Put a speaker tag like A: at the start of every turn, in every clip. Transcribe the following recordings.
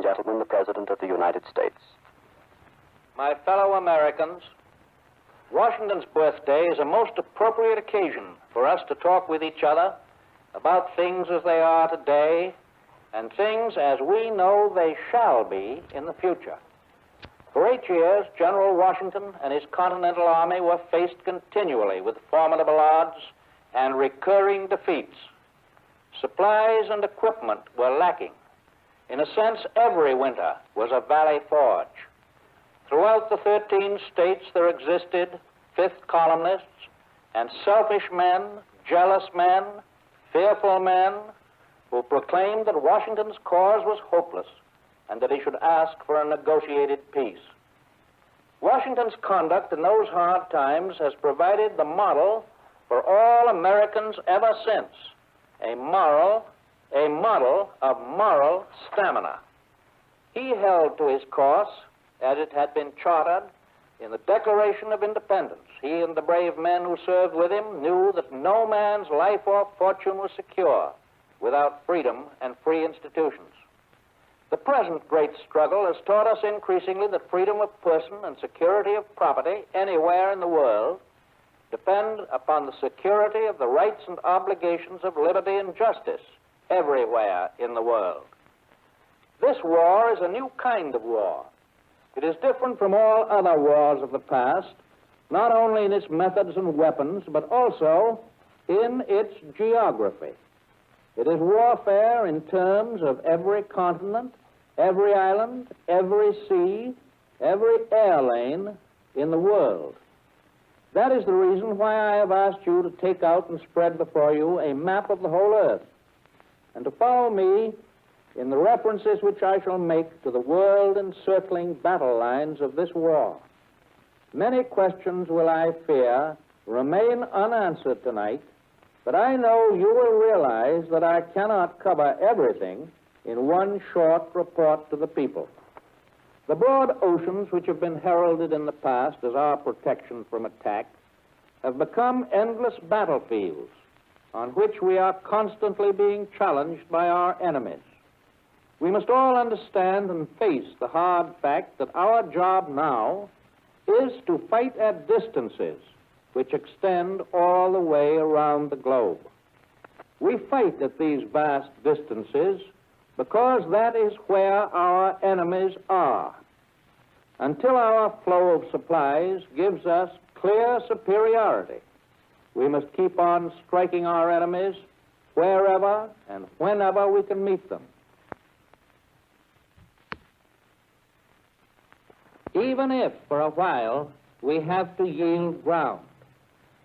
A: gentlemen, the President of the United States.
B: My fellow Americans, Washington's birthday is a most appropriate occasion for us to talk with each other about things as they are today and things as we know they shall be in the future. For 8 years, General Washington and his Continental Army were faced continually with formidable odds and recurring defeats. Supplies and equipment were lacking. In a sense, every winter was a valley forge. Throughout the 13 states there existed fifth columnists and selfish men, jealous men, fearful men, who proclaimed that Washington's cause was hopeless and that he should ask for a negotiated peace. Washington's conduct in those hard times has provided the model for all Americans ever since, a model of moral stamina. He held to his course as it had been chartered in the Declaration of Independence. He and the brave men who served with him knew that no man's life or fortune was secure without freedom and free institutions. The present great struggle has taught us increasingly that freedom of person and security of property anywhere in the world depend upon the security of the rights and obligations of liberty and justice everywhere in the world. This war is a new kind of war. It is different from all other wars of the past, not only in its methods and weapons, but also in its geography. It is warfare in terms of every continent, every island, every sea, every air lane in the world. That is the reason why I have asked you to take out and spread before you a map of the whole earth, and to follow me in the references which I shall make to the world-encircling battle lines of this war. Many questions will, I fear, remain unanswered tonight, but I know you will realize that I cannot cover everything in one short report to the people. The broad oceans which have been heralded in the past as our protection from attack have become endless battlefields on which we are constantly being challenged by our enemies. We must all understand and face the hard fact that our job now is to fight at distances which extend all the way around the globe. We fight at these vast distances because that is where our enemies are. Until our flow of supplies gives us clear superiority, we must keep on striking our enemies wherever and whenever we can meet them. Even if, for a while, we have to yield ground.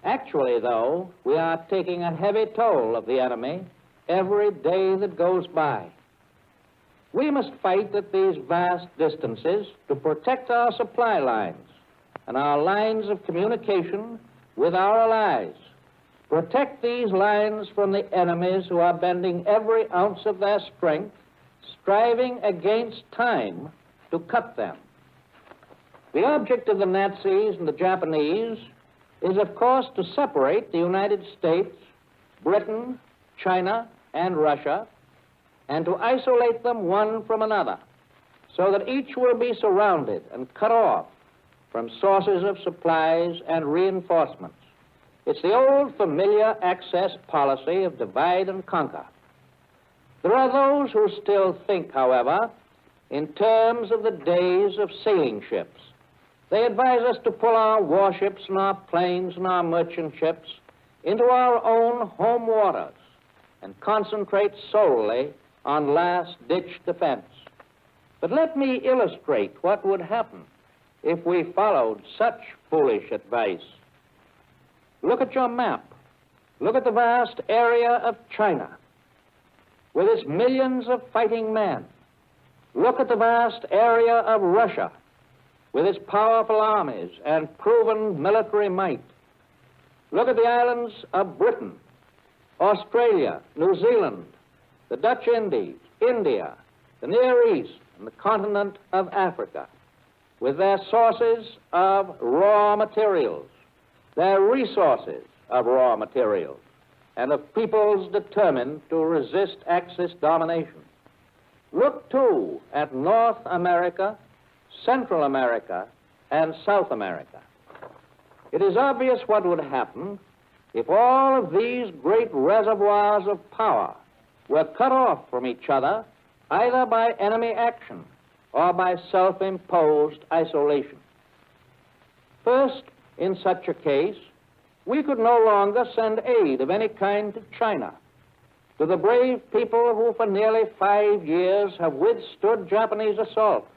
B: Actually, though, we are taking a heavy toll of the enemy every day that goes by. We must fight at these vast distances to protect our supply lines and our lines of communication with our allies. Protect these lines from the enemies who are bending every ounce of their strength, striving against time to cut them. The object of the Nazis and the Japanese is, of course, to separate the United States, Britain, China, and Russia, and to isolate them one from another, so that each will be surrounded and cut off from sources of supplies and reinforcements. It's the old familiar access policy of divide and conquer. There are those who still think, however, in terms of the days of sailing ships. They advise us to pull our warships and our planes and our merchant ships into our own home waters and concentrate solely on last-ditch defense. But let me illustrate what would happen if we followed such foolish advice. Look at your map. Look at the vast area of China with its millions of fighting men. Look at the vast area of Russia with its powerful armies and proven military might. Look at the islands of Britain, Australia, New Zealand, the Dutch Indies, India, the Near East, and the continent of Africa, with their sources of raw materials, their resources of raw materials, and of peoples determined to resist Axis domination. Look, too, at North America, Central America, and South America. It is obvious what would happen if all of these great reservoirs of power were cut off from each other either by enemy action or by self-imposed isolation. First, in such a case, we could no longer send aid of any kind to China, to the brave people who for nearly 5 years have withstood Japanese assault,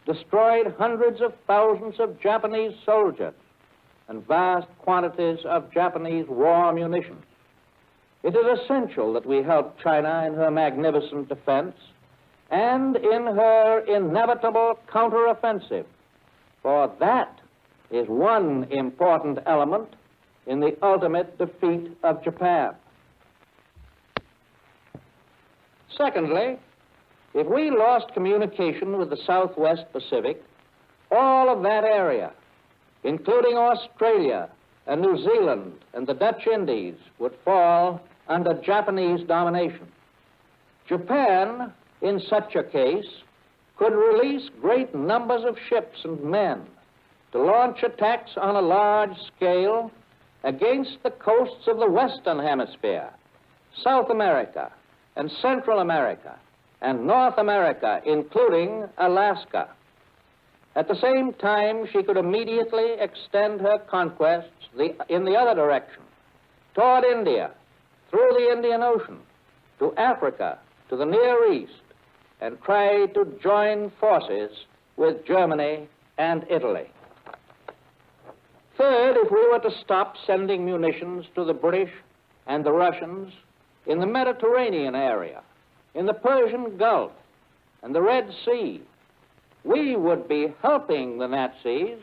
B: destroyed hundreds of thousands of Japanese soldiers, and vast quantities of Japanese war munitions. It is essential that we help China in her magnificent defense and in her inevitable counteroffensive, for that is one important element in the ultimate defeat of Japan. Secondly, if we lost communication with the Southwest Pacific, all of that area, including Australia and New Zealand and the Dutch Indies, would fall under Japanese domination. Japan, in such a case, could release great numbers of ships and men to launch attacks on a large scale against the coasts of the Western Hemisphere, South America, and Central America, and North America, including Alaska. At the same time, she could immediately extend her conquests in the other direction, toward India, through the Indian Ocean, to Africa, to the Near East, and try to join forces with Germany and Italy. Third, if we were to stop sending munitions to the British and the Russians in the Mediterranean area, in the Persian Gulf, and the Red Sea, we would be helping the Nazis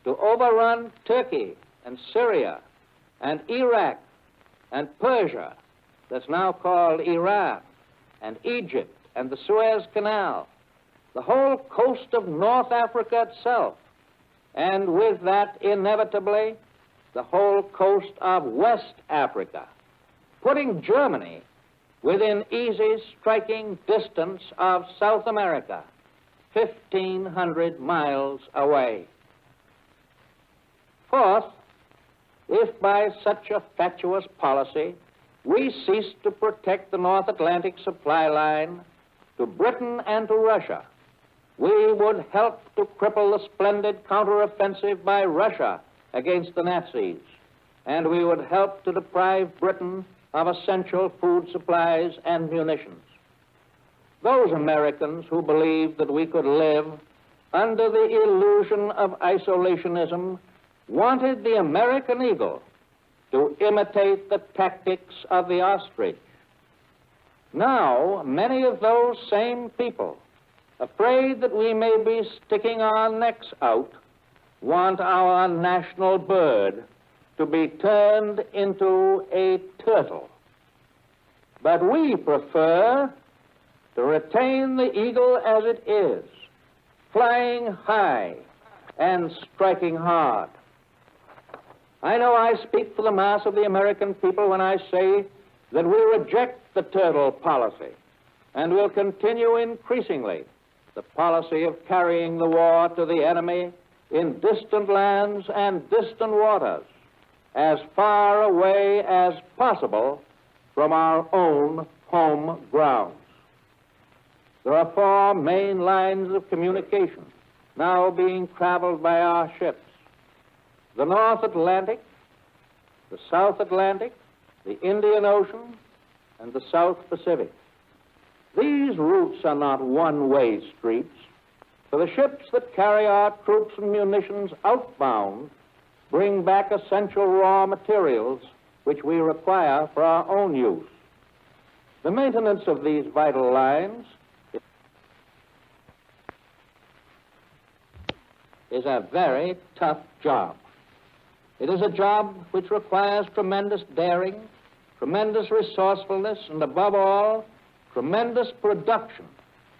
B: to overrun Turkey and Syria and Iraq and Persia, that's now called Iran, and Egypt and the Suez Canal, the whole coast of North Africa itself, and with that, inevitably, the whole coast of West Africa, putting Germany within easy striking distance of South America, 1,500 miles away. Fourth, if by such a fatuous policy we ceased to protect the North Atlantic supply line to Britain and to Russia, we would help to cripple the splendid counteroffensive by Russia against the Nazis, and we would help to deprive Britain of essential food supplies and munitions. Those Americans who believed that we could live under the illusion of isolationism wanted the American eagle to imitate the tactics of the ostrich. Now, many of those same people, afraid that we may be sticking our necks out, want our national bird to be turned into a turtle. But we prefer to retain the eagle as it is, flying high and striking hard. I know I speak for the mass of the American people when I say that we reject the turtle policy and will continue increasingly the policy of carrying the war to the enemy in distant lands and distant waters, as far away as possible from our own home grounds. There are 4 main lines of communication now being traveled by our ships: the North Atlantic, the South Atlantic, the Indian Ocean, and the South Pacific. These routes are not one-way streets, for the ships that carry our troops and munitions outbound bring back essential raw materials which we require for our own use. The maintenance of these vital lines is a very tough job. It is a job which requires tremendous daring, tremendous resourcefulness, and above all, tremendous production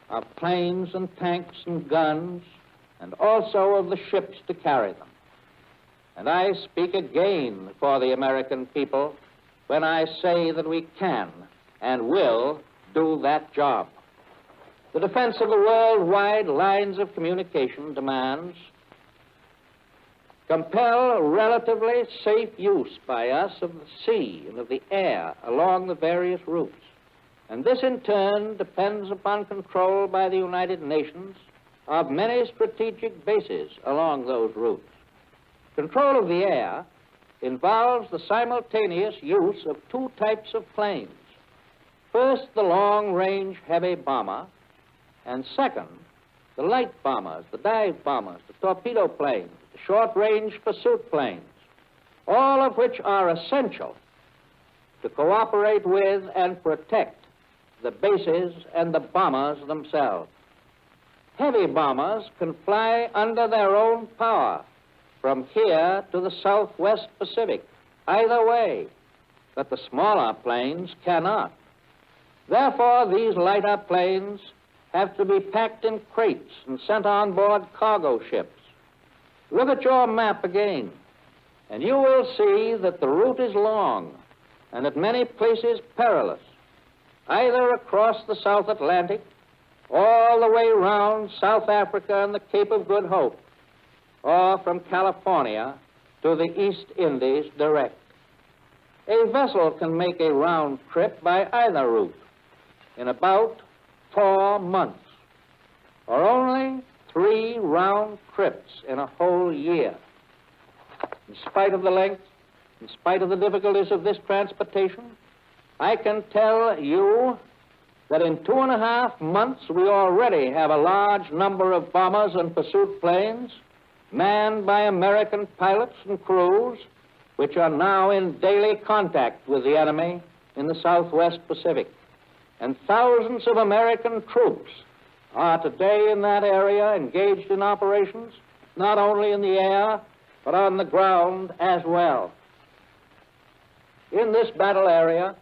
B: of planes and tanks and guns, and also of the ships to carry them. And I speak again for the American people when I say that we can and will do that job. The defense of the worldwide lines of communication demands compel relatively safe use by us of the sea and of the air along the various routes. And this in turn depends upon control by the United Nations of many strategic bases along those routes. Control of the air involves the simultaneous use of two types of planes. First, the long-range heavy bomber, and second, the light bombers, the dive bombers, the torpedo planes, the short-range pursuit planes, all of which are essential to cooperate with and protect the bases and the bombers themselves. Heavy bombers can fly under their own power from here to the Southwest Pacific, either way, but the smaller planes cannot. Therefore, these lighter planes have to be packed in crates and sent on board cargo ships. Look at your map again, and you will see that the route is long and at many places perilous, either across the South Atlantic, all the way round South Africa and the Cape of Good Hope, or from California to the East Indies direct. A vessel can make a round trip by either route in about 4 months, or only 3 round trips in a whole year. In spite of the length, in spite of the difficulties of this transportation, I can tell you that in 2.5 months we already have a large number of bombers and pursuit planes manned by American pilots and crews, which are now in daily contact with the enemy in the Southwest Pacific. And thousands of American troops are today in that area engaged in operations, not only in the air, but on the ground as well. In this battle area,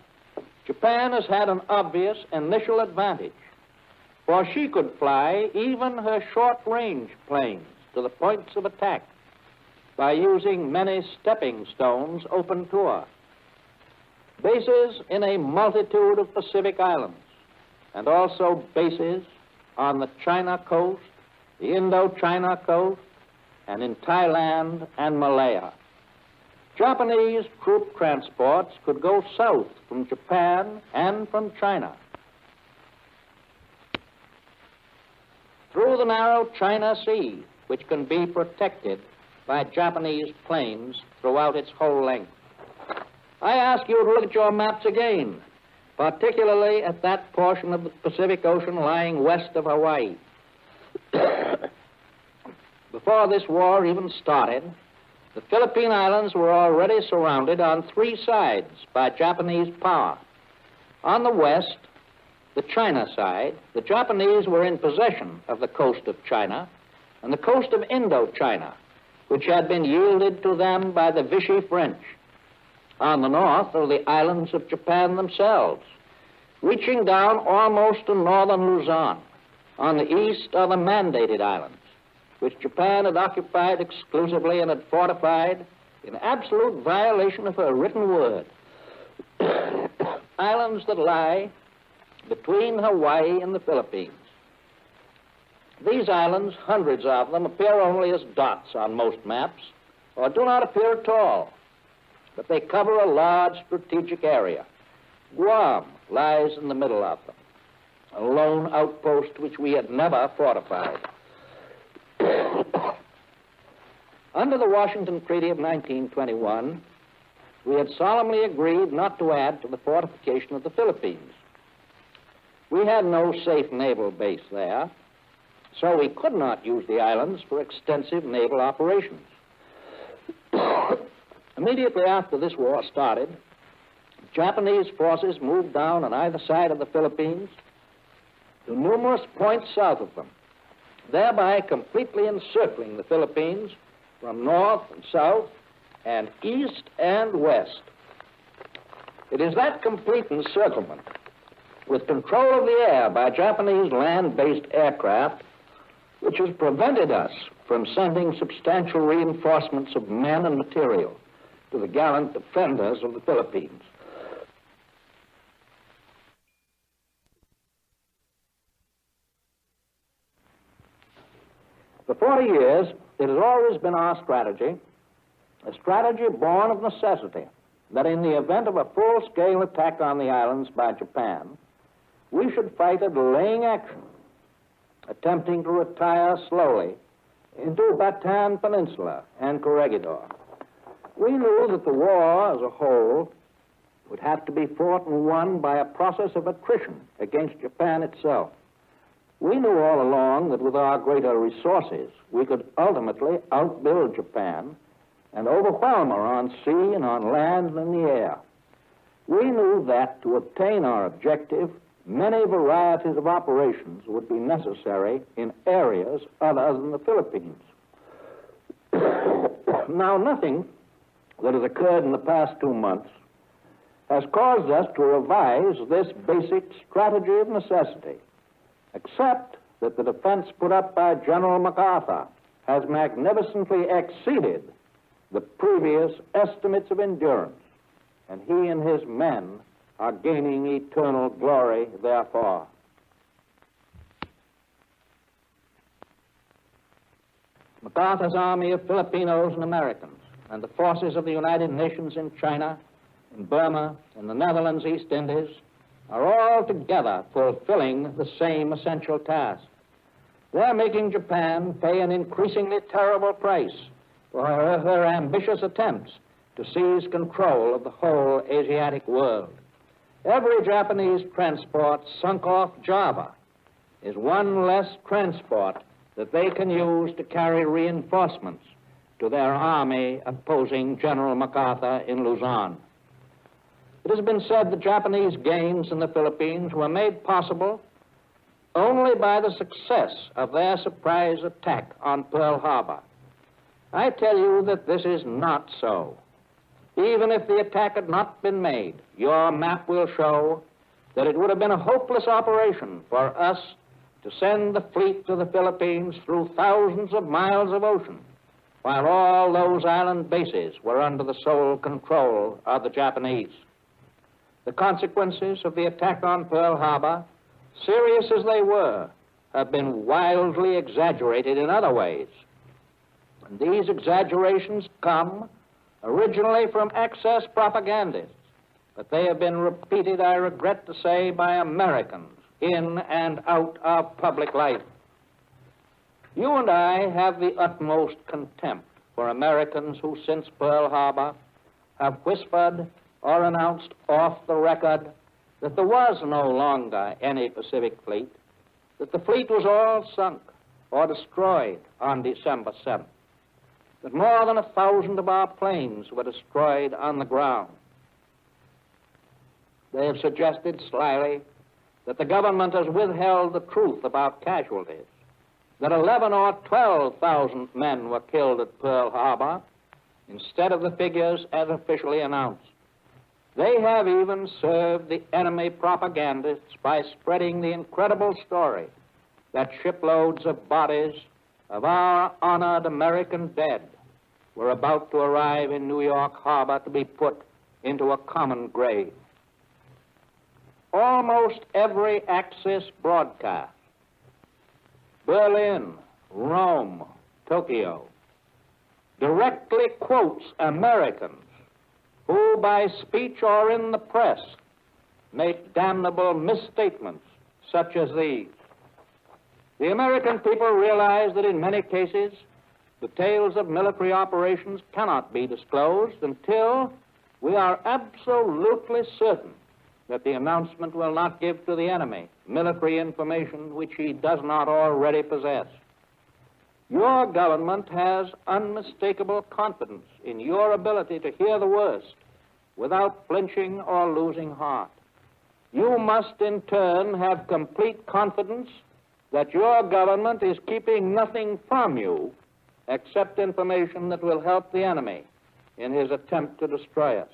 B: Japan has had an obvious initial advantage, for she could fly even her short-range planes to the points of attack by using many stepping stones open to her. Bases in a multitude of Pacific islands, and also bases on the China coast, the Indochina coast, and in Thailand and Malaya. Japanese troop transports could go south from Japan and from China through the narrow China Sea, which can be protected by Japanese planes throughout its whole length. I ask you to look at your maps again, particularly at that portion of the Pacific Ocean lying west of Hawaii. Before this war even started, the Philippine Islands were already surrounded on 3 sides by Japanese power. On the west, the China side, the Japanese were in possession of the coast of China and the coast of Indochina, which had been yielded to them by the Vichy French. On the north are the islands of Japan themselves, reaching down almost to northern Luzon. On the east are the Mandated Islands, which Japan had occupied exclusively and had fortified in absolute violation of her written word. Islands that lie between Hawaii and the Philippines. These islands, hundreds of them, appear only as dots on most maps, or do not appear at all, but they cover a large strategic area. Guam lies in the middle of them, a lone outpost which we had never fortified. Under the Washington Treaty of 1921, we had solemnly agreed not to add to the fortification of the Philippines. We had no safe naval base there, so we could not use the islands for extensive naval operations. Immediately after this war started, Japanese forces moved down on either side of the Philippines to numerous points south of them, thereby completely encircling the Philippines from north and south and east and west. It is that complete encirclement, with control of the air by Japanese land-based aircraft, which has prevented us from sending substantial reinforcements of men and material to the gallant defenders of the Philippines. For 40 years, it has always been our strategy, a strategy born of necessity, that in the event of a full-scale attack on the islands by Japan, we should fight a delaying action, attempting to retire slowly into Bataan Peninsula and Corregidor. We knew that the war as a whole would have to be fought and won by a process of attrition against Japan itself. We knew all along that with our greater resources, we could ultimately outbuild Japan and overwhelm her on sea and on land and in the air. We knew that to obtain our objective, many varieties of operations would be necessary in areas other than the Philippines. Now, nothing that has occurred in the past 2 months has caused us to revise this basic strategy of necessity, except that the defense put up by General MacArthur has magnificently exceeded the previous estimates of endurance, and he and his men are gaining eternal glory therefore. MacArthur's army of Filipinos and Americans and the forces of the United Nations in China, in Burma, in the Netherlands, East Indies, are all together fulfilling the same essential task. They're making Japan pay an increasingly terrible price for her ambitious attempts to seize control of the whole Asiatic world. Every Japanese transport sunk off Java is one less transport that they can use to carry reinforcements to their army opposing General MacArthur in Luzon. It has been said the Japanese gains in the Philippines were made possible only by the success of their surprise attack on Pearl Harbor. I tell you that this is not so. Even if the attack had not been made, your map will show that it would have been a hopeless operation for us to send the fleet to the Philippines through thousands of miles of ocean, while all those island bases were under the sole control of the Japanese. The consequences of the attack on Pearl Harbor, serious as they were, have been wildly exaggerated in other ways. And these exaggerations come originally from excess propagandists, but they have been repeated, I regret to say, by Americans in and out of public life. You and I have the utmost contempt for Americans who, since Pearl Harbor, have whispered or announced off the record that there was no longer any Pacific fleet, that the fleet was all sunk or destroyed on December 7th, that more than 1,000 of our planes were destroyed on the ground. They have suggested slyly that the government has withheld the truth about casualties, that 11,000 or 12,000 men were killed at Pearl Harbor instead of the figures as officially announced. They have even served the enemy propagandists by spreading the incredible story that shiploads of bodies of our honored American dead were about to arrive in New York Harbor to be put into a common grave. Almost every Axis broadcast, Berlin, Rome, Tokyo, directly quotes Americans who, by speech or in the press, make damnable misstatements such as these. The American people realize that in many cases, the tales of military operations cannot be disclosed until we are absolutely certain that the announcement will not give to the enemy military information which he does not already possess. Your government has unmistakable confidence in your ability to hear the worst without flinching or losing heart. You must in turn have complete confidence that your government is keeping nothing from you except information that will help the enemy in his attempt to destroy us.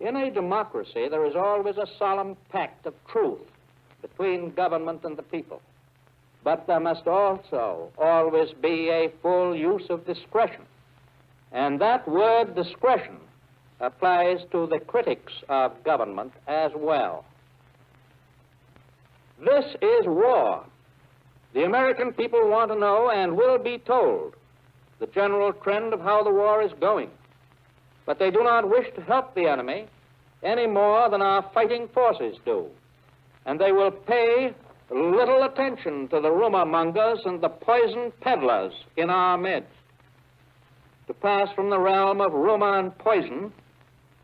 B: In a democracy, there is always a solemn pact of truth between government and the people. But there must also always be a full use of discretion. And that word discretion applies to the critics of government as well. This is war. The American people want to know and will be told the general trend of how the war is going. But they do not wish to help the enemy any more than our fighting forces do. And they will pay little attention to the rumor mongers and the poison peddlers in our midst. To pass from the realm of rumor and poison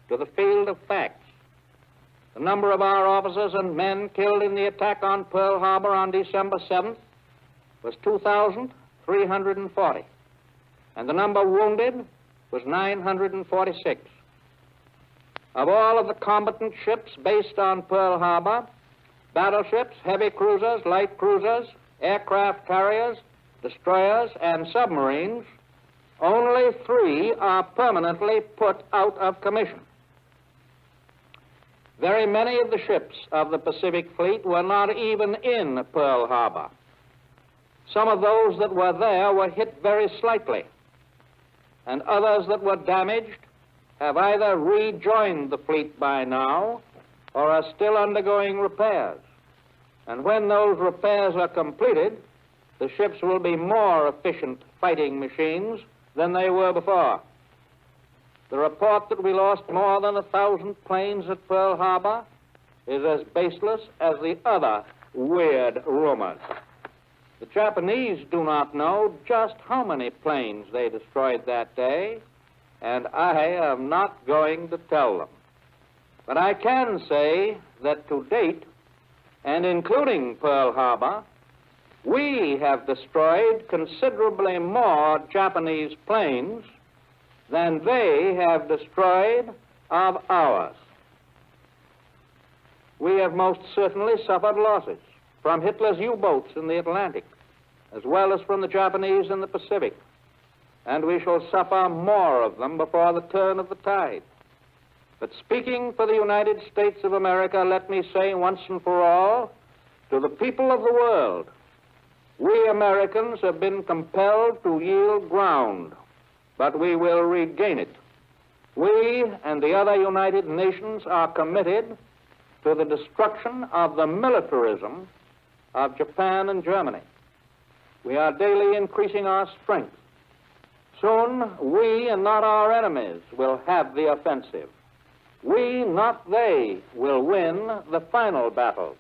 B: to the field of facts. The number of our officers and men killed in the attack on Pearl Harbor on December 7th was 2,340, and the number wounded was 946. Of all of the combatant ships based on Pearl Harbor, battleships, heavy cruisers, light cruisers, aircraft carriers, destroyers, and submarines, only 3 are permanently put out of commission. Very many of the ships of the Pacific Fleet were not even in Pearl Harbor. Some of those that were there were hit very slightly, and others that were damaged have either rejoined the fleet by now or are still undergoing repairs. And when those repairs are completed, the ships will be more efficient fighting machines than they were before. The report that we lost more than 1,000 planes at Pearl Harbor is as baseless as the other weird rumors. The Japanese do not know just how many planes they destroyed that day, and I am not going to tell them. But I can say that to date, and including Pearl Harbor, we have destroyed considerably more Japanese planes than they have destroyed of ours. We have most certainly suffered losses from Hitler's U-boats in the Atlantic, as well as from the Japanese in the Pacific, and we shall suffer more of them before the turn of the tide. But speaking for the United States of America, let me say once and for all to the people of the world, we Americans have been compelled to yield ground, but we will regain it. We and the other United Nations are committed to the destruction of the militarism of Japan and Germany. We are daily increasing our strength. Soon, we and not our enemies will have the offensive. We, not they, will win the final battles.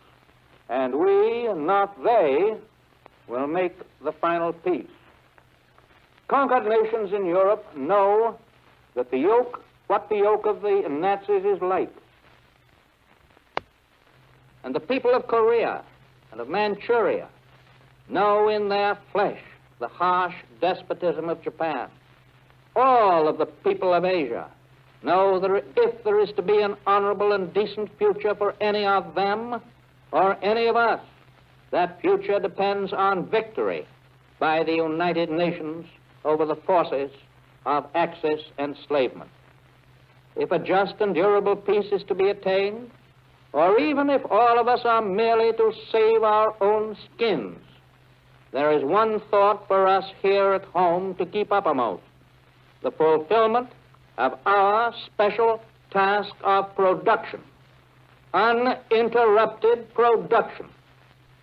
B: And we, not they, will make the final peace. Conquered nations in Europe know that what the yoke of the Nazis is like. And the people of Korea and of Manchuria know in their flesh the harsh despotism of Japan. All of the people of Asia know that if there is to be an honorable and decent future for any of them or any of us, that future depends on victory by the United Nations over the forces of Axis enslavement. If a just and durable peace is to be attained, or even if all of us are merely to save our own skins, there is one thought for us here at home to keep uppermost: the fulfillment of our special task of production, uninterrupted production.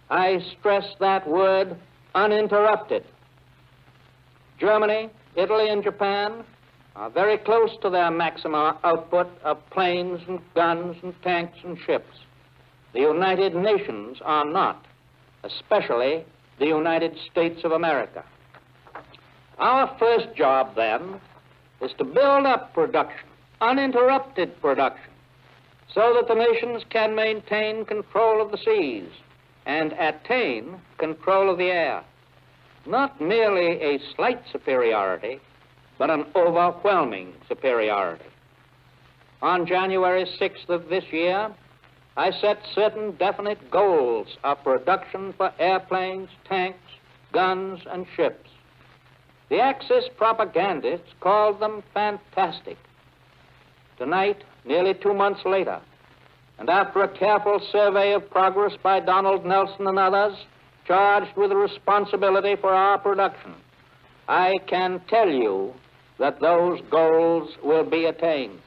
B: I stress that word, uninterrupted. Germany, Italy, and Japan are very close to their maximum output of planes and guns and tanks and ships. The United Nations are not, especially the United States of America. Our first job, then, is to build up production, uninterrupted production, so that the nations can maintain control of the seas and attain control of the air. Not merely a slight superiority, but an overwhelming superiority. On January 6th of this year, I set certain definite goals of production for airplanes, tanks, guns, and ships. The Axis propagandists called them fantastic. Tonight, nearly 2 months later, and after a careful survey of progress by Donald Nelson and others charged with the responsibility for our production, I can tell you that those goals will be attained.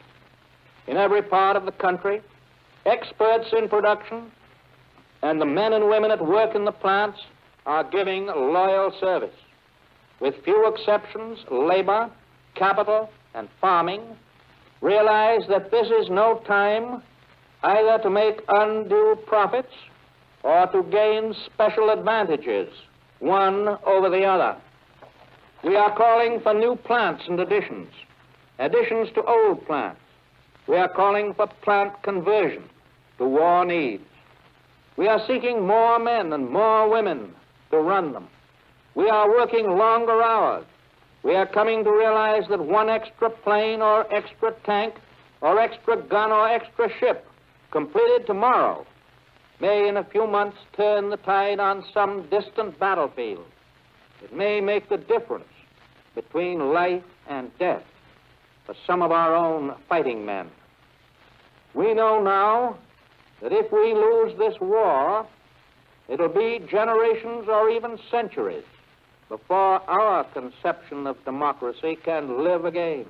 B: In every part of the country, experts in production and the men and women at work in the plants are giving loyal service. With few exceptions, labor, capital, and farming realize that this is no time either to make undue profits or to gain special advantages, one over the other. We are calling for new plants and additions to old plants. We are calling for plant conversion to war needs. We are seeking more men and more women to run them. We are working longer hours. We are coming to realize that one extra plane or extra tank or extra gun or extra ship completed tomorrow may in a few months turn the tide on some distant battlefield. It may make the difference between life and death for some of our own fighting men. We know now that if we lose this war, it'll be generations or even centuries before our conception of democracy can live again.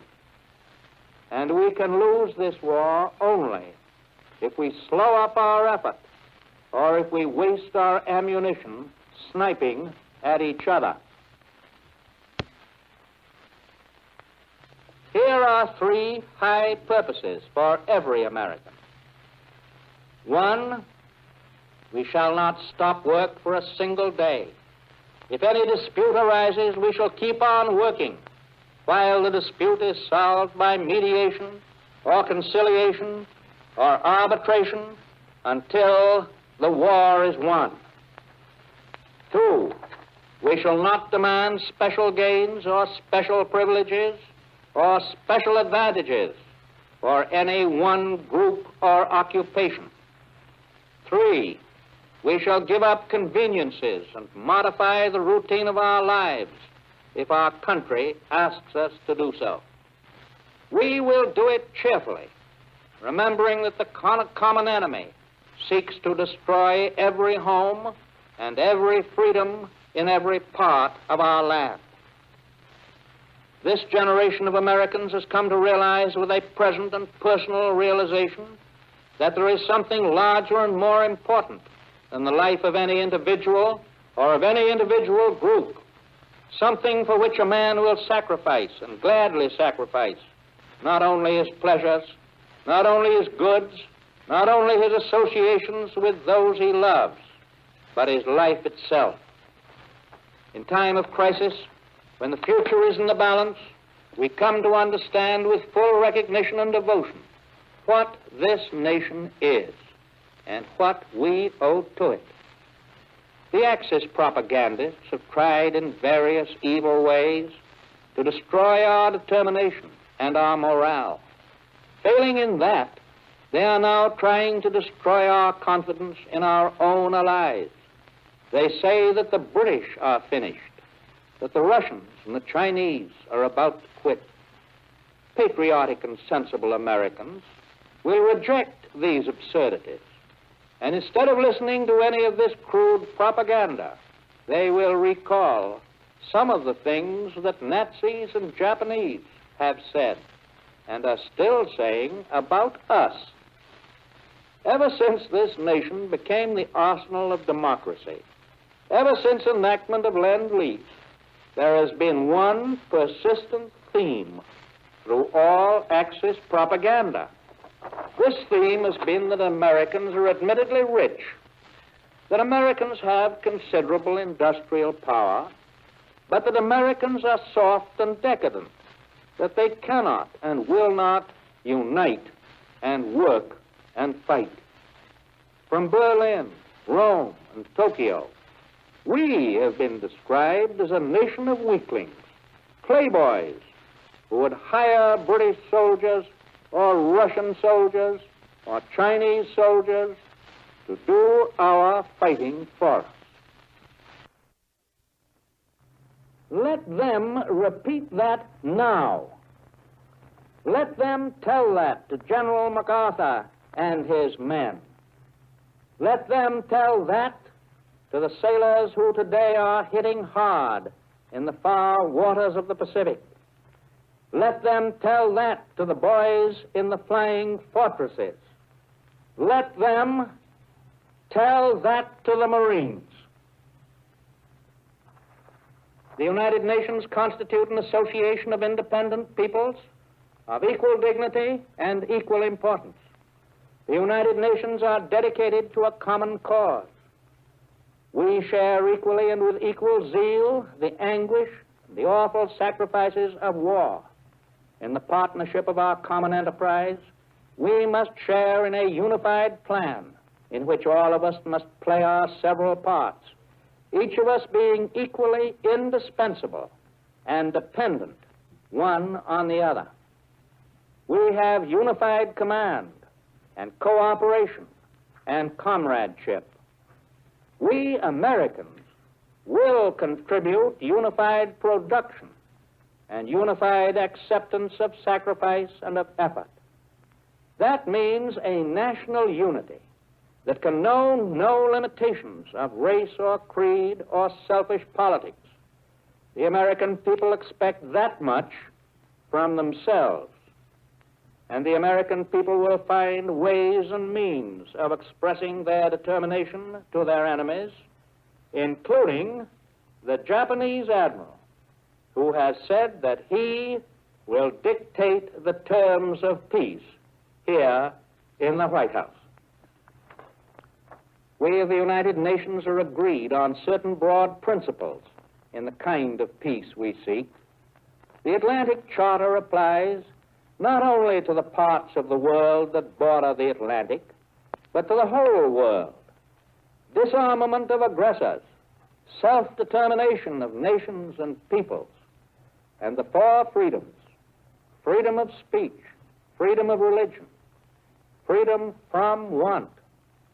B: And we can lose this war only if we slow up our effort or if we waste our ammunition sniping at each other. Here are three high purposes for every American. One, we shall not stop work for a single day. If any dispute arises, we shall keep on working while the dispute is solved by mediation or conciliation or arbitration until the war is won. Two, we shall not demand special gains or special privileges or special advantages for any one group or occupation. Three, we shall give up conveniences and modify the routine of our lives if our country asks us to do so. We will do it cheerfully, remembering that the common enemy seeks to destroy every home and every freedom in every part of our land. This generation of Americans has come to realize with a present and personal realization that there is something larger and more important than the life of any individual or of any individual group, something for which a man will sacrifice and gladly sacrifice not only his pleasures, not only his goods, not only his associations with those he loves, but his life itself. In time of crisis, when the future is in the balance, we come to understand with full recognition and devotion what this nation is and what we owe to it. The Axis propagandists have tried in various evil ways to destroy our determination and our morale. Failing in that, they are now trying to destroy our confidence in our own allies. They say that the British are finished, that the Russians and the Chinese are about to quit. Patriotic and sensible Americans will reject these absurdities, and instead of listening to any of this crude propaganda, they will recall some of the things that Nazis and Japanese have said and are still saying about us. Ever since this nation became the arsenal of democracy, ever since enactment of Lend-Lease, there has been one persistent theme through all Axis propaganda. This theme has been that Americans are admittedly rich, that Americans have considerable industrial power, but that Americans are soft and decadent, that they cannot and will not unite and work and fight. From Berlin, Rome, and Tokyo, we have been described as a nation of weaklings, playboys, who would hire British soldiers or Russian soldiers or Chinese soldiers to do our fighting for us. Let them repeat that now. Let them tell that to General MacArthur and his men. Let them tell that to the sailors who today are hitting hard in the far waters of the Pacific. Let them tell that to the boys in the flying fortresses. Let them Tell that to the Marines. The United Nations constitute an association of independent peoples of equal dignity and equal importance. The United Nations are dedicated to a common cause. We share equally and with equal zeal the anguish and the awful sacrifices of war. In the partnership of our common enterprise, we must share in a unified plan in which all of us must play our several parts, each of us being equally indispensable and dependent one on the other. We have unified command and cooperation and comradeship. We Americans will contribute unified production and unified acceptance of sacrifice and of effort. That means a national unity that can know no limitations of race or creed or selfish politics. The American people expect that much from themselves, and the American people will find ways and means of expressing their determination to their enemies, including the Japanese admiral, who has said that he will dictate the terms of peace here in the White House. We of the United Nations are agreed on certain broad principles in the kind of peace we seek. The Atlantic Charter applies not only to the parts of the world that border the Atlantic, but to the whole world. Disarmament of aggressors, self-determination of nations and peoples, and the four freedoms: freedom of speech, freedom of religion, freedom from want,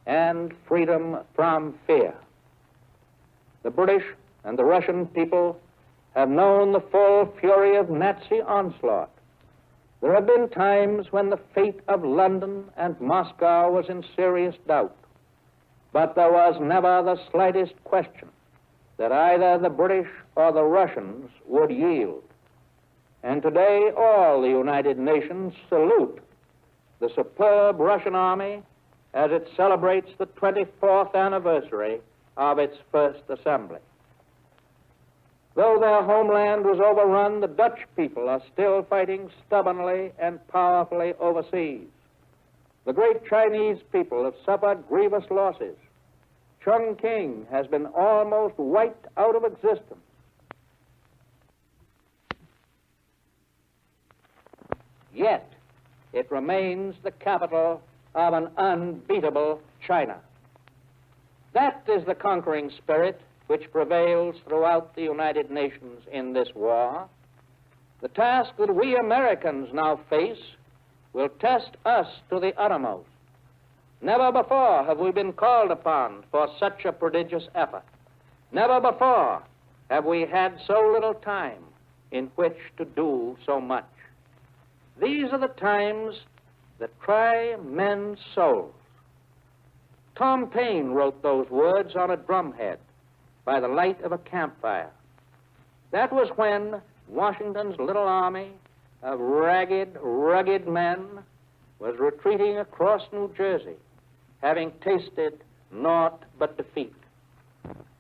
B: and freedom from fear. The British and the Russian people have known the full fury of Nazi onslaught. There have been times when the fate of London and Moscow was in serious doubt, but there was never the slightest question that either the British or the Russians would yield. And today all the United Nations salute the superb Russian army as it celebrates the 24th anniversary of its first assembly. Though their homeland was overrun, the Dutch people are still fighting stubbornly and powerfully overseas. The great Chinese people have suffered grievous losses. Chongqing has been almost wiped out of existence. Yet, it remains the capital of an unbeatable China. That is the conquering spirit which prevails throughout the United Nations in this war. The task that we Americans now face will test us to the uttermost. Never before have we been called upon for such a prodigious effort. Never before have we had so little time in which to do so much. These are the times that try men's souls. Tom Paine wrote those words on a drumhead by the light of a campfire. That was when Washington's little army of ragged, rugged men was retreating across New Jersey, having tasted naught but defeat.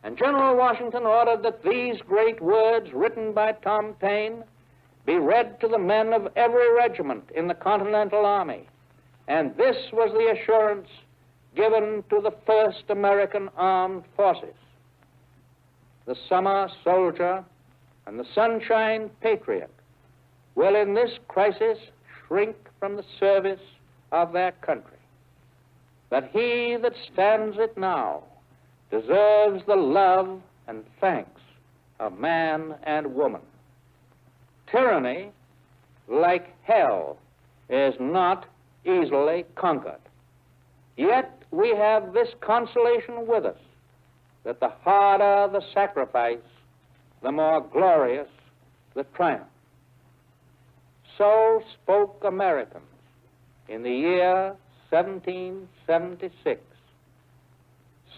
B: And General Washington ordered that these great words written by Tom Paine be read to the men of every regiment in the Continental Army. And this was the assurance given to the first American armed forces. The summer soldier and the sunshine patriot will in this crisis shrink from the service of their country. But he that stands it now deserves the love and thanks of man and woman. Tyranny, like hell, is not easily conquered. Yet we have this consolation with us, that the harder the sacrifice, the more glorious the triumph. So spoke Americans in the year 1776.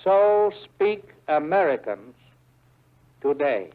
B: So speak Americans today.